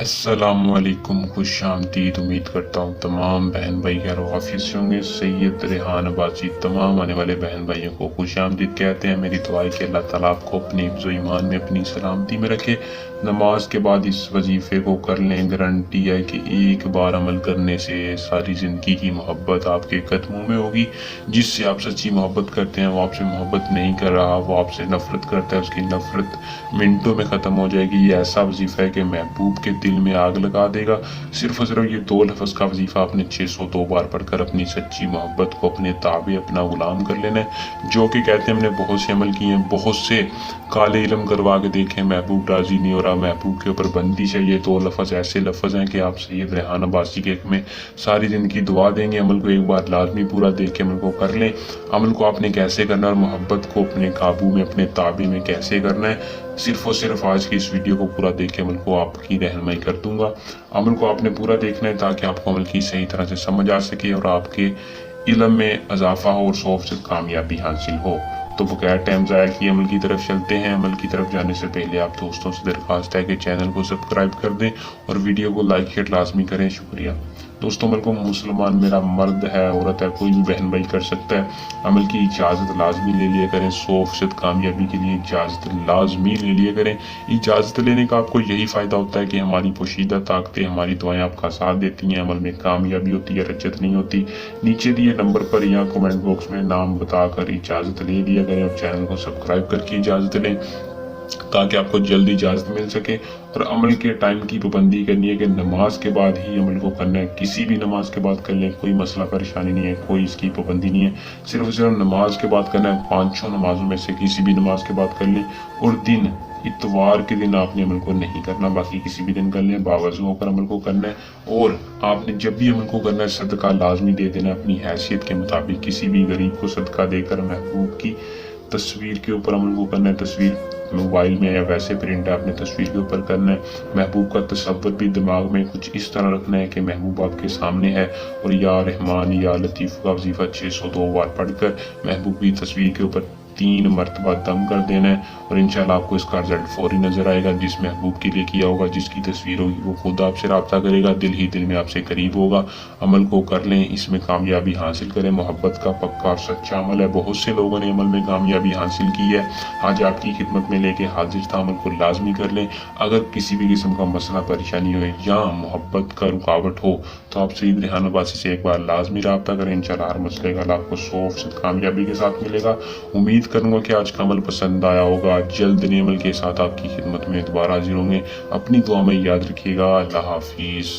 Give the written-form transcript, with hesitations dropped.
अस्सलामुअलैकुम, खुश आमदीद। उम्मीद करता हूँ तमाम बहन भाई खैर वाफिस होंगे। सैयद रेहान अब्बासी तमाम आने वाले बहन भाइयों को खुश आमदीद कहते हैं। मेरी दुआ है कि अल्लाह ताला आपको अपने हिफ्ज़ ईमान में अपनी सलामती में रखे। नमाज के बाद इस वजीफ़े को कर लें, गारंटी है कि एक बार अमल करने से सारी ज़िंदगी की मोहब्बत आपके कदमों में होगी। जिससे आप सच्ची मोहब्बत करते हैं वो आपसे मोहब्बत नहीं कर रहा, वो आपसे नफ़रत करता है, उसकी नफ़रत मिनटों में ख़त्म हो जाएगी। ये ऐसा वजीफ़ा है कि महबूब के दिल में आग लगा देगा। सिर्फ और सिर्फ ये 2 लफ्ज़ का वजीफ़ा आपने 602 बार पढ़कर अपनी सच्ची मोहब्बत को अपने ताबे अपना गुलाम कर लेना है। जो कि कहते हैं हमने बहुत से अमल किए हैं, बहुत से काले इल्म करवा के देखे, महबूब राजी नहीं हो रहा, महबूब के ऊपर बंदिश है। ये 2 लफ्ज़ ऐसे लफ्ज़ हैं कि आप सैयद रेहान अब्बासी के हक़ में सारी ज़िंदगी दुआ देंगे। अमल को एक बार लाजमी पूरा देख के अमल को कर लें। अमल को आपने कैसे करना है और मोहब्बत को अपने काबू में अपने ताबे में कैसे करना है, सिर्फ और सिर्फ आज की इस वीडियो को पूरा देख के अमल को आपकी रहनुमाई कर दूंगा। अमल को आपने पूरा देखना है ताकि आपको अमल की सही तरह से समझ आ सके और आपके इल्म में इजाफा हो और 100% कामयाबी हासिल हो। तो बगैर टाइम ज़ाया किए अमल की तरफ चलते हैं। अमल की तरफ जाने से पहले आप दोस्तों से दरख्वास्त है कि चैनल को सब्सक्राइब कर दें और वीडियो को लाइक शेयर लाजमी करें। शुक्रिया दोस्तों। अमल को मुसलमान मेरा मर्द है, औरत है, कोई भी बहन भाई कर सकता है। अमल की इजाज़त लाजमी ले लिया करें। 100% कामयाबी के लिए इजाज़त लाजमी ले लिया करें। इजाज़त लेने का आपको यही फ़ायदा होता है कि हमारी पोशीदा ताकतें, हमारी दुआएं आपका साथ देती हैं। अमल में कामयाबी होती है, रज्जत नहीं होती। नीचे दिए नंबर पर या कमेंट बॉक्स में नाम बताकर इजाज़त ले लिया करें और चैनल को सब्सक्राइब करके इजाज़त लें ताकि आपको जल्दी इजाज़त मिल सके। और अमल के टाइम की पाबंदी करनी है कि नमाज के बाद ही अमल को करना है। किसी भी नमाज के बाद कर लें, कोई मसला परेशानी नहीं है, कोई इसकी पाबंदी नहीं है। सिर्फ और सिर्फ नमाज के बाद करना है। 5 नमाजों में से किसी भी नमाज के बाद कर लें और दिन इतवार के दिन आपने अमल को नहीं करना, बाकी किसी भी दिन कर लें। बावजू होकर अमल को करना है और आपने जब भी अमल को करना है सदका लाजमी दे देना अपनी हैसियत के मुताबिक। किसी भी गरीब को सदका देकर महबूब की तस्वीर के ऊपर अमल को करना है। तस्वीर मोबाइल में या वैसे प्रिंट है, आपने तस्वीर के ऊपर करना है। महबूब का तसव्वुर भी दिमाग में कुछ इस तरह रखना है कि महबूब आपके सामने है और या रहमान या लतीफ़ का वजीफ़ा 602 बार पढ़कर महबूब की तस्वीर के ऊपर 3 मरतबा दम कर देना है और इंशाल्लाह आपको इसका रिजल्ट फौरी नजर आएगा। जिस महबूब के लिए किया होगा, जिसकी तस्वीर होगी, वो खुद आपसे रब्ता करेगा, दिल ही दिल में आपसे करीब होगा। अमल को कर लें, इसमें कामयाबी हासिल करें। मोहब्बत का पक्का और सच्चा अमल है। बहुत से लोगों ने अमल में कामयाबी हासिल की है। आज आपकी खिदमत में लेके हाजिर था। अमल को लाजमी कर लें। अगर किसी भी किस्म का मसला परेशानी हो या मोहब्बत का रुकावट हो तो आप सैयद रेहान अब्बासी से एक बार लाजमी रब्ता करें। इंशाल्लाह हर मसले का आपको 100% कामयाबी के साथ मिलेगा। उम्मीद करूंगा कि आज का अमल पसंद आया होगा। जल्द नए अमल के साथ आपकी खिदमत में दोबारा हाजिर होंगे। अपनी दुआ में याद रखिएगा। अल्लाह हाफिज।